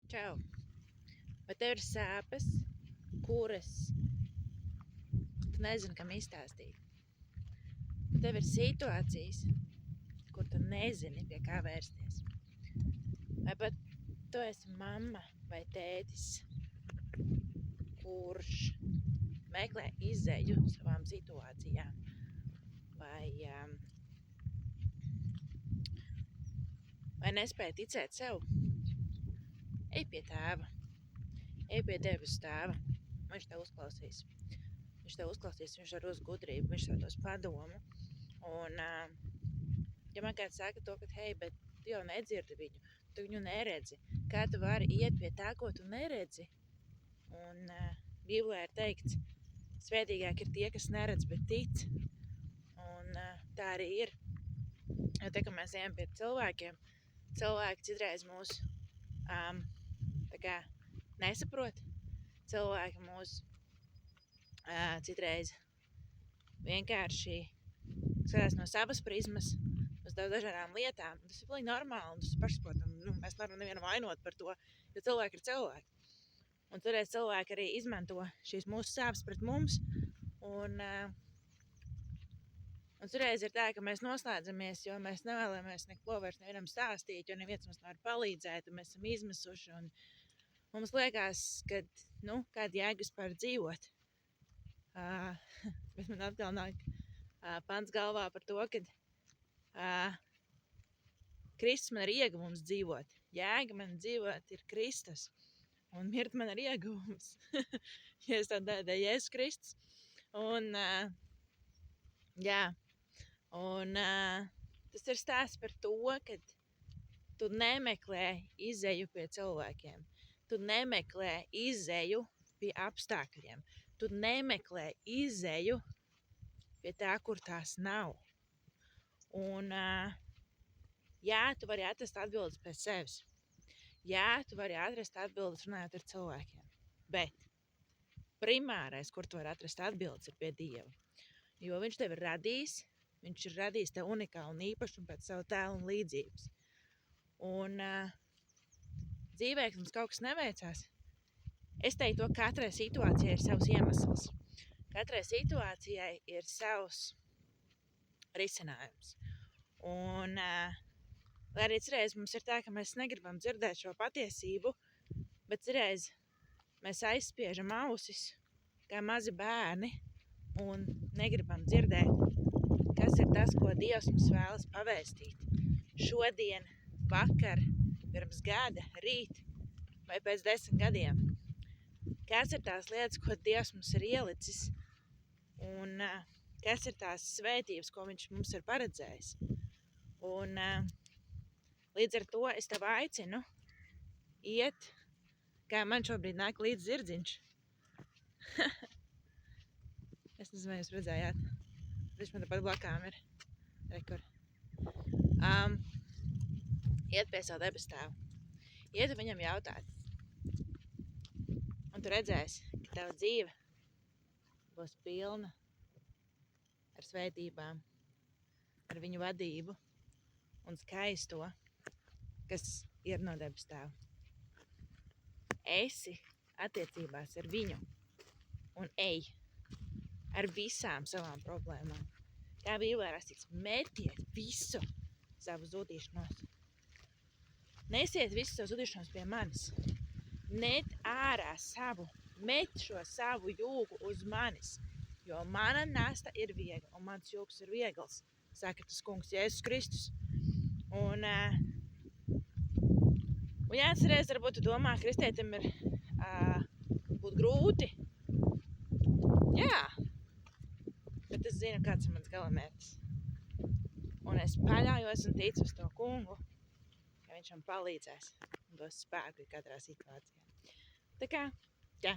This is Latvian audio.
Čau! Vai tev ir sāpes, kuras tu nezini, kam izstāstīt? Vai tev ir situācijas, kur tu nezini, pie kā vērsties? Vai pat tu esi mamma vai tētis, kurš meklē izēju savām situācijām? Vai nespēj ticēt sev? Ej pie tēva, ej pie debes tēva. Viņš tev uzklausīs. Viņš ar uz gudrību, viņš tev dos padomu. Un, ja man kāds saka to, ka hei, bet tu jau nedzirdi viņu, tu viņu neredzi, kā tu vari iet pie tā, ko tu neredzi? Un Bībelē ir teikts, svētīgāk ir tie, kas neredz, bet tic. Un tā arī ir. Jo te, ka mēs ejam pie cilvēkiem, cilvēki citreiz mūs nesaprot. Cilvēki mūs citreiz vienkārši skatās no savas prizmas uz dažādām lietām. Tas ir pilnīgi normāli, un tas ir pašsaprotam. Mēs nevaram nevienu vainot par to, jo cilvēki ir cilvēki. Un citreiz cilvēki arī izmanto šīs mūsu sāpes pret mums. Un citreiz ir tā, ka mēs noslēdzamies, jo mēs nevēlamies neko vairs nevienam stāstīt, jo neviens mums nevar palīdzēt, un mēs esam izmisuši. Un mums liekas, ka kāda jēga vispār dzīvot. Bet man atkal nāk pants galvā par to, ka Kristus man ir ieguvums dzīvot. Jēga man dzīvot ir Kristus. Un mirt man ir ieguvums. Ja es tā dēļ Jēzus Kristus. Un tas ir stāsts par to, ka tu nemeklē izēju pie cilvēkiem. Tu nemeklē izēju pie apstākļiem. Tu nemeklē izēju pie tā, kur tās nav. Un tu vari atrast atbildes pēc sevis. Tu vari atrast atbildes runājot ar cilvēkiem. Bet primārais, kur tu vari atrast atbildes, ir pie Dieva. Jo viņš tevi ir radījis, viņš ir radījis tev unikālu un īpašu pēc savu tēlu un līdzības. Un dzīvē, kad mums kaut kas neveicās, es teiktu, ka katrai situācijai ir savs iemesls. Katrai situācijai ir savs risinājums. Un lai arī citreiz mums ir tā, ka mēs negribam dzirdēt šo patiesību, bet citreiz mēs aizspiežam ausis kā mazi bērni un negribam dzirdēt, kas ir tas, ko Dievs mums vēlas pavēstīt. Šodien, vakar, pirms gada, rīt vai pēc 10 gadiem. Kas ir tās lietas, ko Dievs mums ir ielicis, un kas ir tās svētības, ko viņš mums ir paredzējis. Un līdz ar to es tev aicinu iet, kā man šobrīd nāk līdz zirdziņš. Es nezinu, vai jūs redzējāt. Viņš man tepat blakām ir. Rekur. Iet pie savu debes tēvu. Iet viņam jautāt. Un tu redzēsi, ka tava dzīve būs pilna ar svētībām, ar viņu vadību un skaisto, kas ir no debes tēva. Esi attiecībās ar viņu un ej ar visām savām problēmām. Kā Bībelē rakstīts, metiet visu savu zudīšanos. Nesiet visu savu zudīšanos pie manis. Net ārā met šo savu jūgu uz manis, jo mana nasta ir viegla un mans jūgs ir viegls, saka tas kungs Jēzus Kristus. Un jāatcerēs, varbūt tu domā, kristietim ir būt grūti. Jā, bet es zinu, kāds ir mans galamērķis. Un es paļaujos un ticu uz to kungu, ka viņš man palīdzēs un dos spēku katrā situācijā. Tā kā, jā.